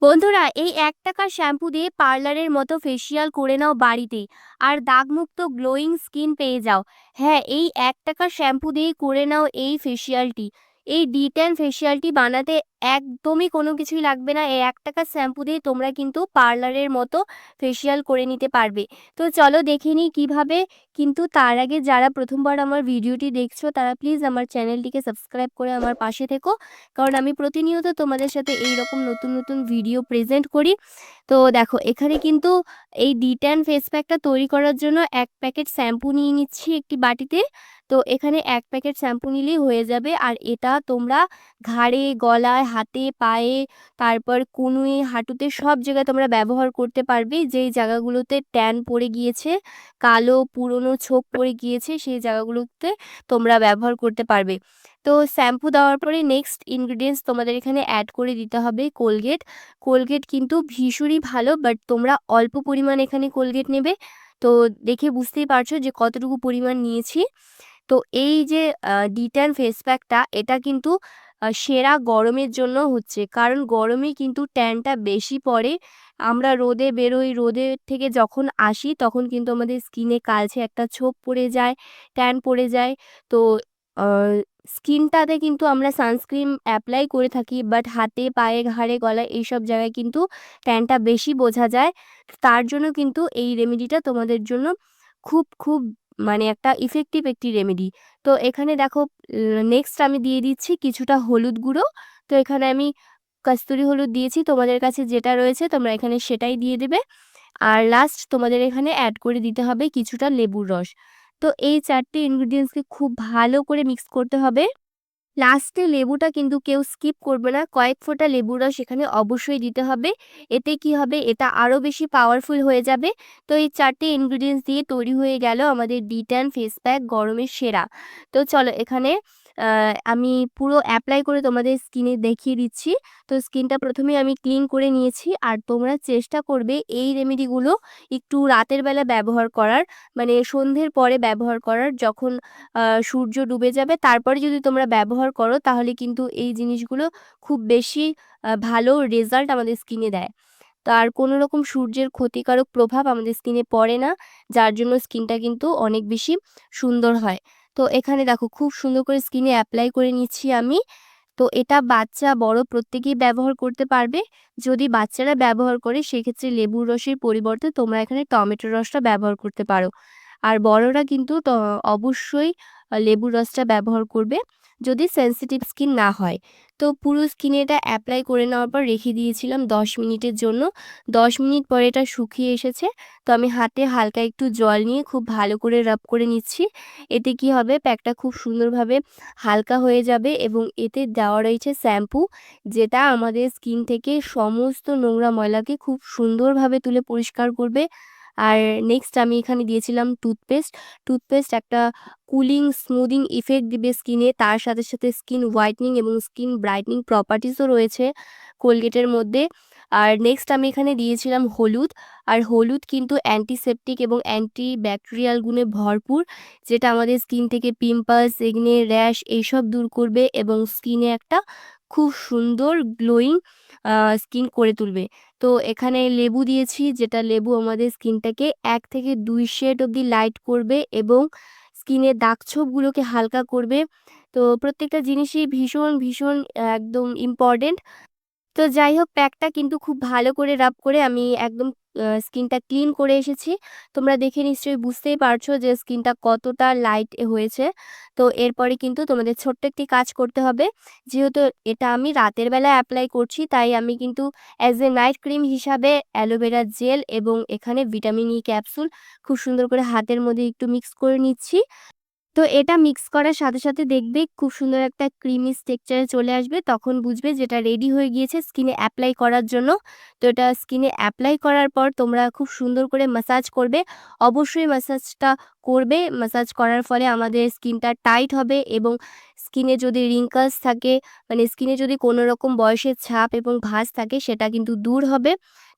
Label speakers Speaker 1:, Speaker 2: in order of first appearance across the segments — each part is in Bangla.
Speaker 1: বন্ধুরা, এই ৳১ শ্যাম্পু দিয়ে পার্লারের মতো ফেসিয়াল করে নাও বাড়িতেই, আর দাগমুক্ত গ্লোয়িং স্কিন পেয়ে যাও। হ্যাঁ, এই ৳১ শ্যাম্পু দিয়েই করে নাও এই ফেসিয়ালটি। এই D10 ফেসিয়ালটি বানাতে একদমই কোনো কিছুই লাগবে না। এই ৳১ শ্যাম্পু দিয়ে তোমরা কিন্তু পার্লারের মতো ফেসিয়াল করে নিতে পারবে। তো চলো দেখে নিই কীভাবে। কিন্তু তার আগে যারা প্রথমবার আমার ভিডিওটি দেখছো তারা প্লিজ আমার চ্যানেলটিকে সাবস্ক্রাইব করে আমার পাশে থেকো। কারণ আমি প্রতিনিয়ত তোমাদের সাথে এই রকম নতুন নতুন ভিডিও প্রেজেন্ট করি। তো দেখো, এখানে কিন্তু এই D10 ফেস প্যাকটা তৈরি করার জন্য ১ প্যাকেট শ্যাম্পু নিয়ে নিচ্ছি একটি বাটিতে। তো এখানে ১ প্যাকেট শ্যাম্পু নিলেই হয়ে যাবে। আর এটা তোমরা ঘাড়ে, গলায়, হাতে, পায়ে, তারপর কনুয়ে, হাঁটুতে সব জায়গায় তোমরা ব্যবহার করতে পারবে। যেই জায়গাগুলোতে ট্যান পড়ে গিয়েছে, কালো পুরনো ছোপ পড়ে গিয়েছে, সেই জায়গাগুলোতে তোমরা ব্যবহার করতে পারবে। তো শ্যাম্পু দেওয়ার পরে নেক্সট ইনগ্রিডিয়েন্টস তোমাদের এখানে অ্যাড করে দিতে হবে কোলগেট। কোলগেট কিন্তু ভীষণই ভালো, বাট তোমরা অল্প পরিমাণ এখানে কোলগেট নেবে। তো দেখে বুঝতেই পারছো যে কতটুকু পরিমাণ নিয়েছি। তো এই যে D10 ফেস প্যাকটা, এটা কিন্তু সেরা গরমের জন্য হচ্ছে। কারণ গরমে কিন্তু ট্যানটা বেশি পড়ে। আমরা রোদে বেরোই, রোদের থেকে যখন আসি তখন কিন্তু আমাদের স্কিনে কালচে একটা ছোপ পড়ে যায়, ট্যান পড়ে যায়। তো আ স্কিনটাতে কিন্তু আমরা সানস্ক্রিন অ্যাপ্লাই করে থাকি, বাট হাতে, পায়ে, ঘাড়ে, গলায় এইসব জায়গায় কিন্তু ট্যানটা বেশি বোঝা যায়। তার জন্য কিন্তু এই রেমেডিটা তোমাদের জন্য খুব মানে একটা ইফেক্টিভ একটি রেমেডি। তো এখানে দেখো, নেক্সট আমি দিয়ে দিচ্ছি কিছুটা হলুদ গুঁড়ো। তো এখানে আমি কস্তুরি হলুদ দিয়েছি। তোমাদের কাছে যেটা রয়েছে তোমরা এখানে সেটাই দিয়ে দেবে। আর লাস্ট তোমাদের এখানে অ্যাড করে দিতে হবে কিছুটা লেবুর রস। তো এই ৪ টে ইনগ্রিডিয়েন্টসকে খুব ভালো করে মিক্স করতে হবে। লাস্টে লেবুটা কিন্তু কেউ স্কিপ করবে না। কয়েক ফোঁটা লেবুর রস এখানে অবশ্যই দিতে হবে। এতে কি হবে? এটা আরও বেশি পাওয়ারফুল হয়ে যাবে। তো এই ৪ টে ইনগ্রিডিয়েন্টস দিয়ে তৈরি হয়ে গেল আমাদের D10 ফেস প্যাক গরমের সেরা। তো চলো এখানে আ আমি পুরো অ্যাপ্লাই করে তোমাদের স্কিনে দেখিয়ে দিচ্ছি। তো স্কিনটা প্রথমেই আমি ক্লিন করে নিয়েছি। আর তোমরা চেষ্টা করবে এই রেমেডিগুলো একটু রাতের বেলা ব্যবহার করার, মানে সন্ধ্যের পরে ব্যবহার করার। যখন সূর্য ডুবে যাবে তারপরে যদি তোমরা ব্যবহার করো তাহলে কিন্তু এই জিনিসগুলো খুব বেশি ভালো রেজাল্ট আমাদের স্কিনে দেয়। তো আর কোনো রকম সূর্যের ক্ষতিকারক প্রভাব আমাদের স্কিনে পড়ে না, যার জন্য স্কিনটা কিন্তু অনেক বেশি সুন্দর হয়। তো এখানে দেখো খুব সুন্দর করে স্কিনে অ্যাপ্লাই করে নিচ্ছি আমি। তো এটা বাচ্চা বড় প্রত্যেকেই ব্যবহার করতে পারবে। যদি বাচ্চারা ব্যবহার করে সেক্ষেত্রে লেবুর রসের পরিবর্তে তোমরা এখানে টমেটোর রসটা ব্যবহার করতে পারো। আর বড়রা কিন্তু অবশ্যই লেবুর রসটা ব্যবহার করবে, যদি সেনসিটিভ স্কিন না হয়। তো পুরো স্কিনে এটা অ্যাপ্লাই করে নেওয়ার পর রেখে দিয়েছিলাম ১০ মিনিটের জন্য। ১০ মিনিট পরে এটা শুকিয়ে এসেছে। তো আমি হাতে হালকা একটু জল নিয়ে খুব ভালো করে রাব করে নিচ্ছি। এতে কি হবে? প্যাকটা খুব সুন্দরভাবে হালকা হয়ে যাবে এবং এতে দেওয়া রয়েছে শ্যাম্পু, যেটা আমাদের স্কিন থেকে সমস্ত নোংরা ময়লাকে খুব সুন্দরভাবে তুলে পরিষ্কার করবে। আর নেক্সট আমি এখানে দিয়েছিলাম টুথপেস্ট। টুথপেস্ট একটা কুলিং, স্মুদিং ইফেক্ট দিবে স্কিনে। তার সাথে সাথে স্কিন হোয়াইটেনিং এবং স্কিন ব্রাইটেনিং প্রপার্টিসও রয়েছে কোলগেটের মধ্যে। আর নেক্সট আমি এখানে দিয়েছিলাম হলুদ। আর হলুদ কিন্তু অ্যান্টিসেপটিক এবং অ্যান্টিব্যাকটেরিয়াল গুণে ভরপুর, যেটা আমাদের স্কিন থেকে পিম্পলস, একনে, র্যাশ এইসব দূর করবে এবং স্কিনে একটা খুব সুন্দর গ্লোয়িং স্কিন করে তুলবে। তো এখানে লেবু দিয়েছি, যেটা লেবু আমাদের স্কিনটাকে ১ থেকে ২ শেড অবধি লাইট করবে এবং স্কিনের দাগ-ছোপগুলোকে হালকা করবে। তো প্রত্যেকটা জিনিসই ভীষণ একদম ইম্পর্টেন্ট। তো যাই হোক, প্যাকটা কিন্তু খুব ভালো করে রাব করে আমি একদম স্কিনটা ক্লিন করে এসেছি। তোমরা দেখে নিশ্চয়ই বুঝতেই পারছো যে স্কিনটা কতটা লাইট হয়েছে। তো এরপরে কিন্তু তোমাদের ছোট্ট একটি কাজ করতে হবে। যেহেতু এটা আমি রাতের বেলা অ্যাপ্লাই করছি, তাই আমি কিন্তু অ্যাজ এ নাইট ক্রিম হিসাবে অ্যালোভেরা জেল এবং এখানে ভিটামিন ই ক্যাপসুল খুব সুন্দর করে হাতের মধ্যে একটু মিক্স করে নিচ্ছি। তো এটা মিক্স করার সাথে সাথে দেখবে খুব সুন্দর একটা ক্রিমি টেক্সচারে চলে আসবে। তখন বুঝবে যে এটা রেডি হয়ে গিয়েছে স্কিনে অ্যাপ্লাই করার জন্য। তো এটা স্কিনে অ্যাপ্লাই করার পর তোমরা খুব সুন্দর করে ম্যাসাজ করবে। অবশ্যই ম্যাসাজটা করবে। ম্যাসাজ করার ফলে আমাদের স্কিনটা টাইট হবে এবং স্কিনে যদি রিঙ্কলস থাকে, মানে স্কিনে যদি কোনো রকম বয়সের ছাপ এবং ভাঁজ থাকে, সেটা কিন্তু দূর হবে।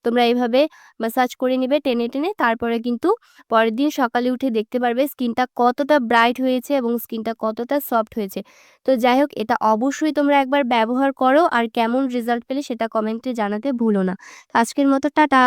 Speaker 1: তোমরা এভাবে ম্যাসাজ করে নিবে টেনে, টেনে। তারপরে কিন্তু পরের দিন সকালে উঠে দেখতে পারবে স্কিনটা কতটা ব্রাইট হয়েছে এবং স্কিনটা কতটা সফট হয়েছে। তো যাই হোক, এটা অবশ্যই তোমরা একবার ব্যবহার করো আর কেমন রেজাল্ট পেলে সেটা কমেন্টে জানাতে ভুলো না। তো আজকের মতো টাটা।